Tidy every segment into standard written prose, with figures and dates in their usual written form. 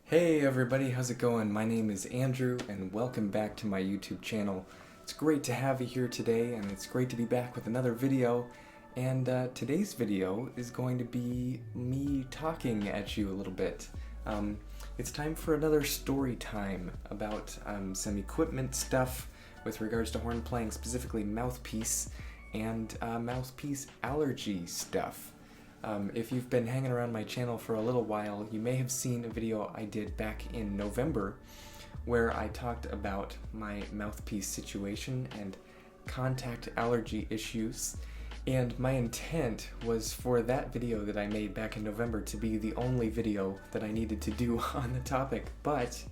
Hey everybody, how's it going? My name is Andrew and welcome back to my YouTube channel. It's great to have you here today and it's great to be back with another video. And today's video is going to be me talking at you a little bit. It's time for another story time about some equipment stuff with regards to horn playing, specifically mouthpiece and mouthpiece allergy stuff. If you've been hanging around my channel for a little while, you may have seen a video I did back in November where I talked about my mouthpiece situation and contact allergy issues. And my intent was for that video that I made back in November to be the only video that I needed to do on the topic, but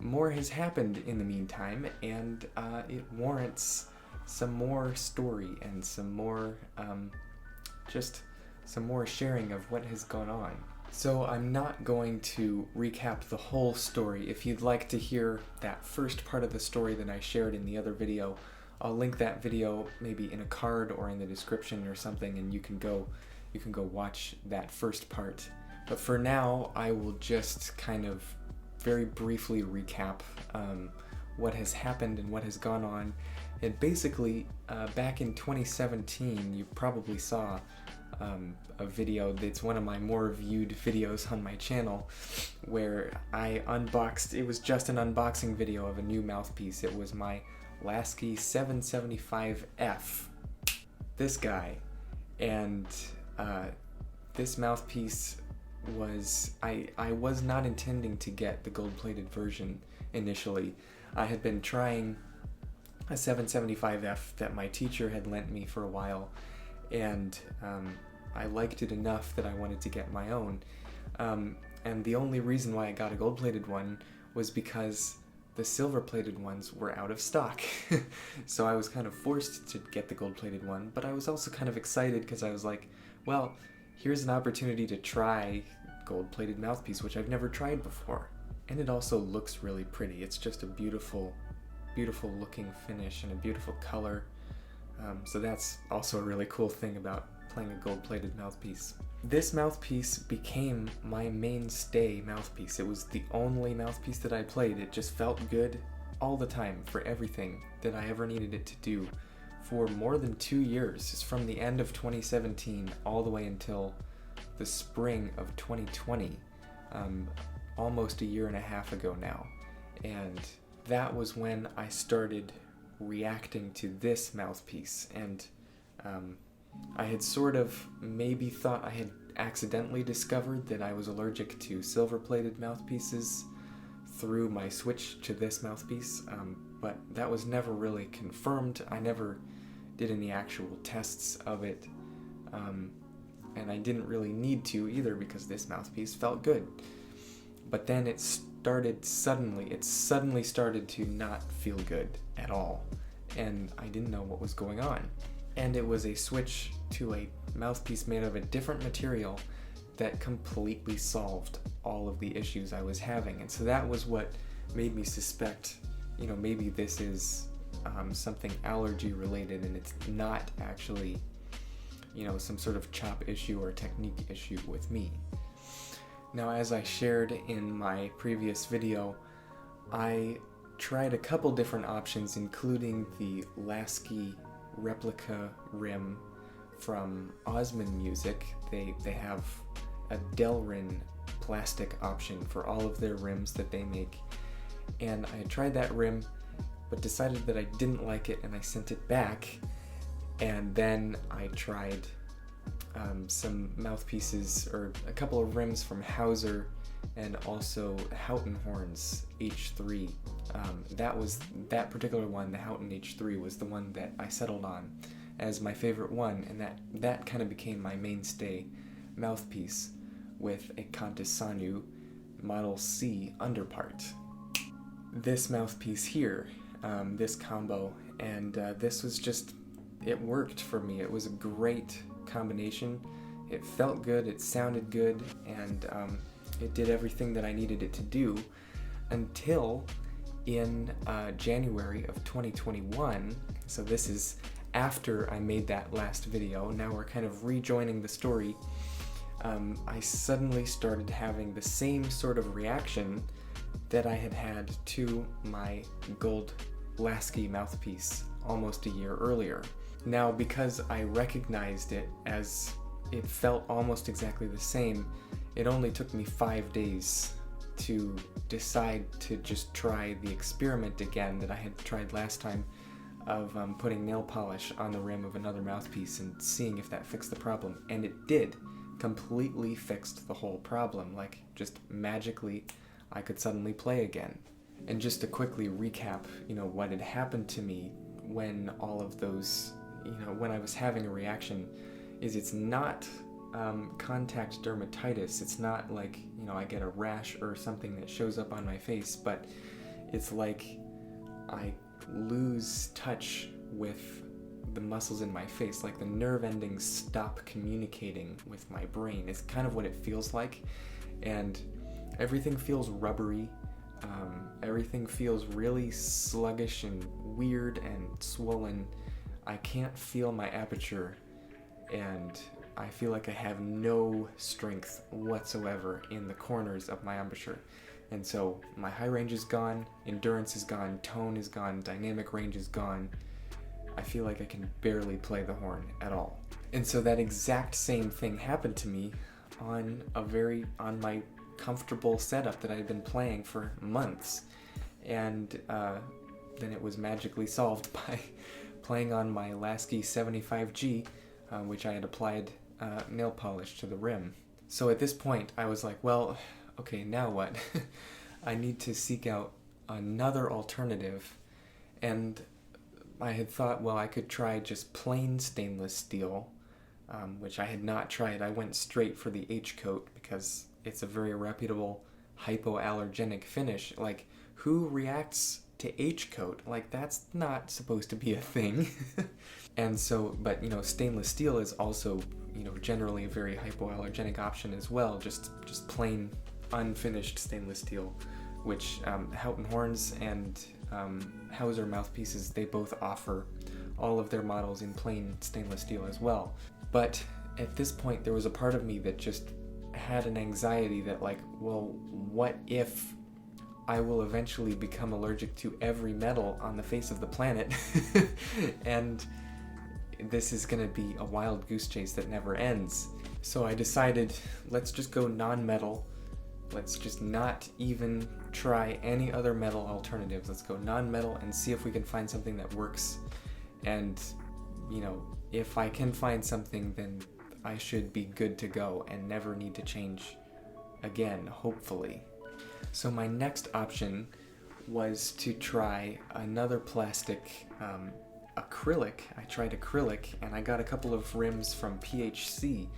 more has happened in the meantime, and it warrants some more story and some more some more sharing of what has gone on. So I'm not going to recap the whole story. If you'd like to hear that first part of the story that I shared in the other video, I'll link that video maybe in a card or in the description or something, and you can go watch that first part. But for now, I will just kind of very briefly recap what has happened and what has gone on. And basically, back in 2017, you probably saw a video that's one of my more viewed videos on my channel where I unboxed, it was just an unboxing video of a new mouthpiece. It was my Lasky 775F, this guy, and this mouthpiece was, I was not intending to get the gold-plated version initially. I had been trying a 775F that my teacher had lent me for a while, and I liked it enough that I wanted to get my own. And the only reason why I got a gold-plated one was because the silver-plated ones were out of stock. So I was kind of forced to get the gold-plated one, but I was also kind of excited because I was like, well, here's an opportunity to try gold-plated mouthpiece, which I've never tried before. And it also looks really pretty. It's just a beautiful, beautiful looking finish and a beautiful color. So that's also a really cool thing about playing a gold-plated mouthpiece. This mouthpiece became my mainstay mouthpiece. It was the only mouthpiece that I played. It just felt good all the time for everything that I ever needed it to do for more than 2 years. It's from the end of 2017 all the way until the spring of 2020, almost a year and a half ago now. And that was when I started reacting to this mouthpiece, and I had sort of maybe thought I had accidentally discovered that I was allergic to silver-plated mouthpieces through my switch to this mouthpiece, but that was never really confirmed. I never did any actual tests of it, and I didn't really need to either because this mouthpiece felt good. But then it suddenly started to not feel good at all, and I didn't know what was going on. And it was a switch to a mouthpiece made of a different material that completely solved all of the issues I was having. And so that was what made me suspect, maybe this is something allergy related and it's not actually, some sort of chop issue or technique issue with me. Now, as I shared in my previous video, I tried a couple different options, including the Lasky replica rim from Osmond Music. They have a Delrin plastic option for all of their rims that they make. And I tried that rim, but decided that I didn't like it and I sent it back. And then I tried some mouthpieces, or a couple of rims from Hauser, and also Houghton Horns H3. That particular one, the Houghton H3, was the one that I settled on as my favorite one, and that kind of became my mainstay mouthpiece with a Kantasanu Model C underpart. This mouthpiece here, this combo, and this was just, it worked for me. It was a great combination. It felt good, it sounded good, and it did everything that I needed it to do until in January of 2021. So this is after I made that last video. Now we're kind of rejoining the story. I suddenly started having the same sort of reaction that I had had to my gold Lasky mouthpiece almost a year earlier. Now, because I recognized it as it felt almost exactly the same, it only took me 5 days to decide to just try the experiment again that I had tried last time of putting nail polish on the rim of another mouthpiece and seeing if that fixed the problem. And it did. Completely fixed the whole problem. Like, just magically, I could suddenly play again. And just to quickly recap, what had happened to me when all of those, when I was having a reaction, is it's not contact dermatitis. It's not like, I get a rash or something that shows up on my face, but it's like I lose touch with the muscles in my face, like the nerve endings stop communicating with my brain. It's kind of what it feels like, and everything feels rubbery. Everything feels really sluggish and weird and swollen. I can't feel my aperture, and I feel like I have no strength whatsoever in the corners of my embouchure. And so my high range is gone, endurance is gone, tone is gone, dynamic range is gone. I feel like I can barely play the horn at all. And so that exact same thing happened to me on my comfortable setup that I had been playing for months. And then it was magically solved by playing on my Lasky 75G, which I had applied nail polish to the rim. So at this point, I was like, well, okay, now what? I need to seek out another alternative. And I had thought, well, I could try just plain stainless steel, which I had not tried. I went straight for the H-coat because it's a very reputable hypoallergenic finish. Like, who reacts to H-coat? Like, that's not supposed to be a thing. And so, but stainless steel is also, generally a very hypoallergenic option as well. Just plain unfinished stainless steel, which Houghton Horns and Hauser mouthpieces, they both offer all of their models in plain stainless steel as well. But at this point, there was a part of me that just had an anxiety that, like, well, what if I will eventually become allergic to every metal on the face of the planet? And this is going to be a wild goose chase that never ends. So I decided, let's just go non-metal. Let's just not even try any other metal alternatives. Let's go non-metal and see if we can find something that works. And, if I can find something, then I should be good to go and never need to change again, hopefully. So my next option was to try another plastic, acrylic. I tried acrylic, and I got a couple of rims from PHC,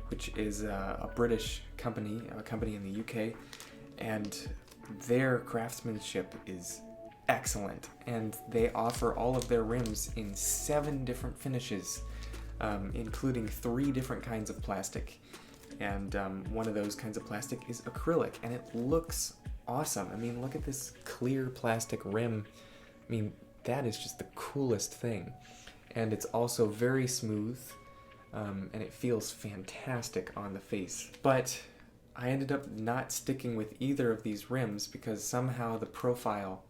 which is a British company, a company in the UK, and their craftsmanship is excellent, and they offer all of their rims in 7 different finishes, including 3 different kinds of plastic, and one of those kinds of plastic is acrylic, and it looks awesome. I mean, look at this clear plastic rim. I mean, that is just the coolest thing, and it's also very smooth. And it feels fantastic on the face. But I ended up not sticking with either of these rims because somehow the profile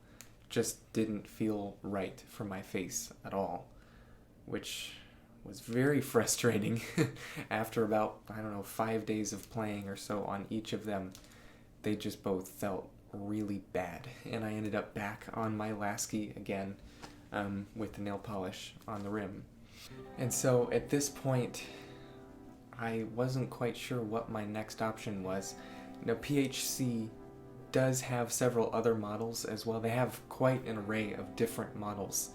just didn't feel right for my face at all, which was very frustrating. After about, 5 days of playing or so on each of them, they just both felt really bad. And I ended up back on my Lasky again, with the nail polish on the rim. And so at this point, I wasn't quite sure what my next option was. PHC does have several other models as well. They have quite an array of different models,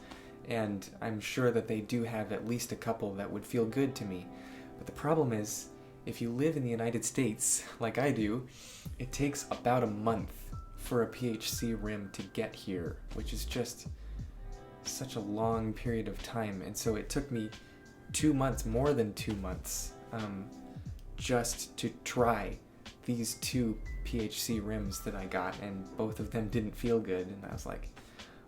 and I'm sure that they do have at least a couple that would feel good to me. But the problem is, if you live in the United States, like I do, it takes about a month for a PHC rim to get here, which is just such a long period of time. And so it took me 2 months, more than 2 months, just to try these 2 PHC rims that I got, and both of them didn't feel good. And I was like,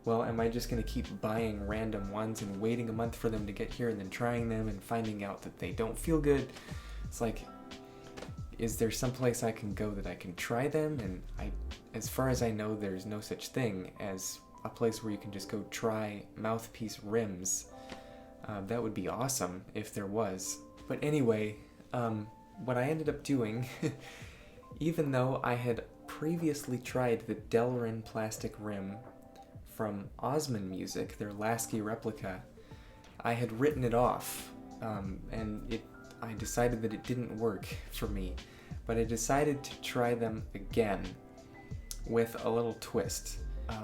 well, am I just going to keep buying random ones and waiting a month for them to get here and then trying them and finding out that they don't feel good? It's like, is there some place I can go that I can try them? And as far as I know, there's no such thing as a place where you can just go try mouthpiece rims. That would be awesome if there was. But anyway, what I ended up doing, even though I had previously tried the Delrin plastic rim from Osmond Music, their Lasky replica, I had written it off, and I decided that it didn't work for me. But I decided to try them again with a little twist.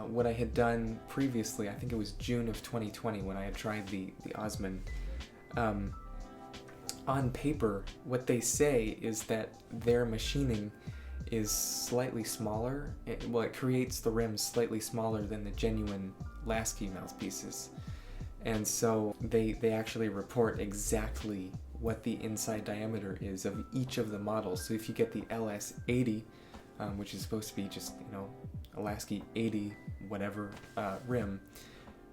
What I had done previously, I think it was June of 2020 when I had tried the Osmond. On paper, what they say is that their machining is slightly smaller. It creates the rims slightly smaller than the genuine Lasky mouthpieces. And so they actually report exactly what the inside diameter is of each of the models. So if you get the LS80, which is supposed to be just, a Lasky 80 whatever rim,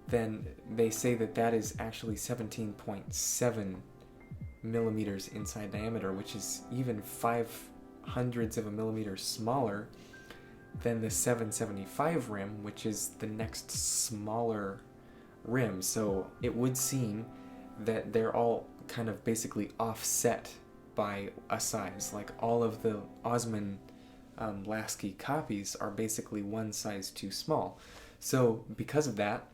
then they say that is actually 17.7 millimeters inside diameter, which is even 0.05 of a millimeter smaller than the 775 rim, which is the next smaller rim. So it would seem that they're all kind of basically offset by a size. Like all of the Osmond Lasky copies are basically one size too small. So because of that,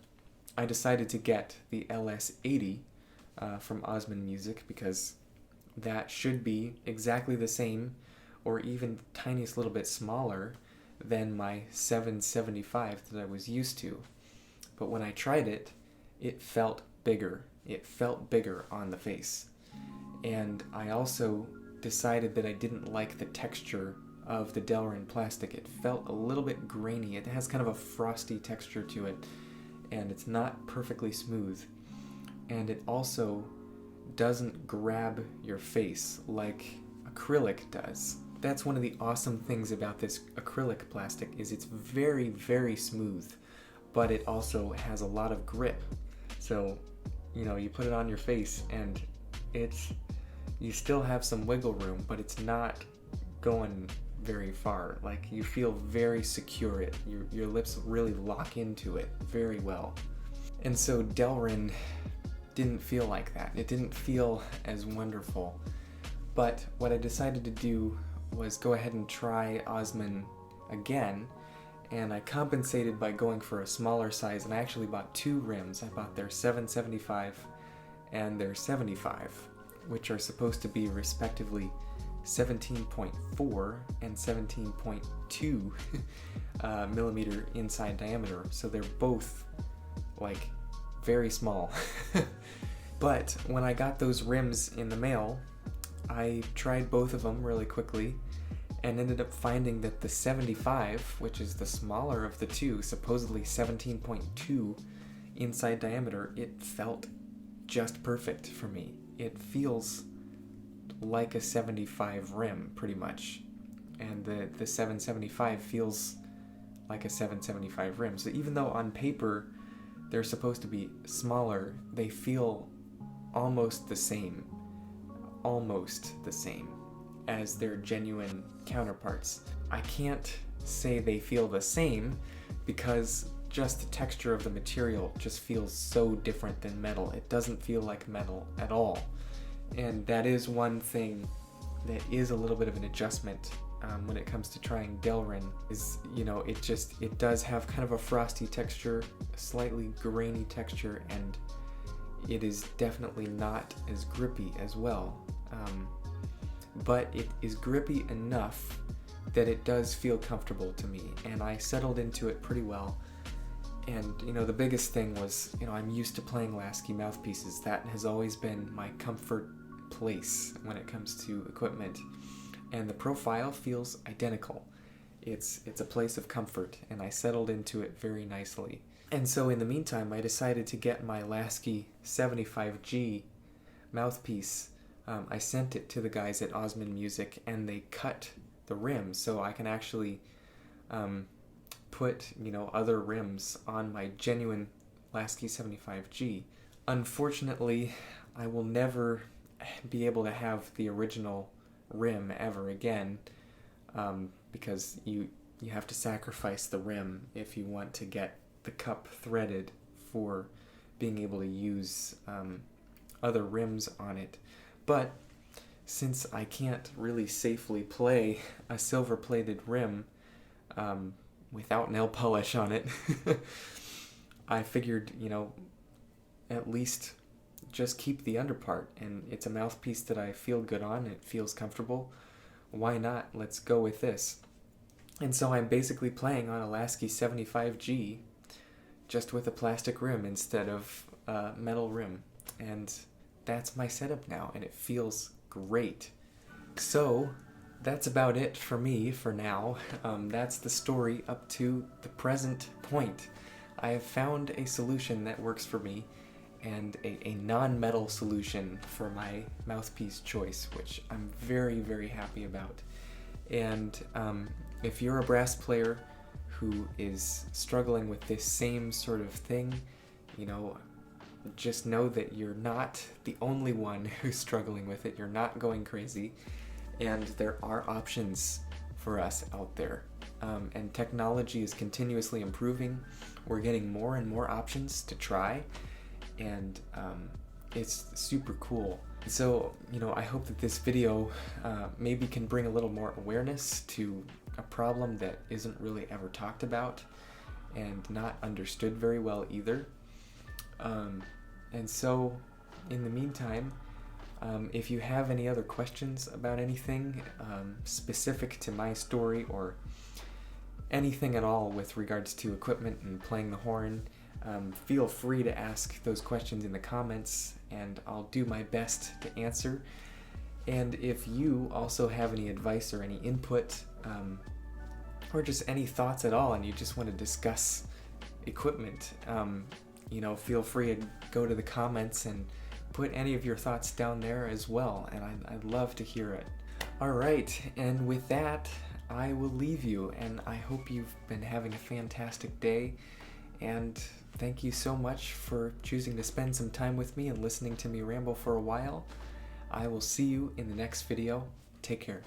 I decided to get the LS80 from Osmond Music, because that should be exactly the same or even the tiniest little bit smaller than my 775 that I was used to. But when I tried it, it felt bigger. It felt bigger on the face. And I also decided that I didn't like the texture of the Delrin plastic. It felt a little bit grainy. It has kind of a frosty texture to it, and it's not perfectly smooth. And it also doesn't grab your face like acrylic does. That's one of the awesome things about this acrylic plastic, is it's very, very smooth, but it also has a lot of grip. So, you put it on your face and you still have some wiggle room, but it's not going very far. Like, you feel very secure. Your lips really lock into it very well. And so Delrin didn't feel like that. It didn't feel as wonderful. But what I decided to do was go ahead and try Osmond again, and I compensated by going for a smaller size, and I actually bought two rims. I bought their 775 and their 75, which are supposed to be respectively 17.4 and 17.2 millimeter inside diameter. So they're both like very small. But when I got those rims in the mail, I tried both of them really quickly and ended up finding that the 75, which is the smaller of the two, supposedly 17.2 inside diameter, it felt just perfect for me. It feels like a 75 rim, pretty much. And the 775 feels like a 775 rim. So even though on paper they're supposed to be smaller, they feel almost the same as their genuine counterparts. I can't say they feel the same because just the texture of the material just feels so different than metal. It doesn't feel like metal at all. And that is one thing that is a little bit of an adjustment when it comes to trying Delrin, is, it does have kind of a frosty texture, a slightly grainy texture, and it is definitely not as grippy as well. But it is grippy enough that it does feel comfortable to me, and I settled into it pretty well. And, the biggest thing was, I'm used to playing Lasky mouthpieces. That has always been my comfort place when it comes to equipment. And the profile feels identical. It's a place of comfort, and I settled into it very nicely. And so in the meantime, I decided to get my Lasky 75G mouthpiece. I sent it to the guys at Osmond Music, and they cut the rims so I can actually put, other rims on my genuine Lasky 75G. Unfortunately, I will never be able to have the original rim ever again, because you have to sacrifice the rim if you want to get the cup threaded for being able to use other rims on it. But since I can't really safely play a silver-plated rim without nail polish on it, I figured, at least just keep the underpart. And it's a mouthpiece that I feel good on. It feels comfortable. Why not? Let's go with this. And so I'm basically playing on a Lasky 75G, just with a plastic rim instead of a metal rim. And that's my setup now, and it feels great. So that's about it for me for now. That's the story up to the present point. I have found a solution that works for me, and a non-metal solution for my mouthpiece choice, which I'm very, very happy about. And if you're a brass player who is struggling with this same sort of thing, just know that you're not the only one who's struggling with it. You're not going crazy, and there are options for us out there. And technology is continuously improving. We're getting more and more options to try, and it's super cool. So, I hope that this video maybe can bring a little more awareness to a problem that isn't really ever talked about and not understood very well either. And so, in the meantime, if you have any other questions about anything specific to my story, or anything at all with regards to equipment and playing the horn, feel free to ask those questions in the comments, and I'll do my best to answer. And if you also have any advice or any input, or just any thoughts at all, and you just want to discuss equipment, feel free to go to the comments and put any of your thoughts down there as well, and I'd love to hear it. Alright, and with that, I will leave you, and I hope you've been having a fantastic day, and thank you so much for choosing to spend some time with me and listening to me ramble for a while. I will see you in the next video. Take care.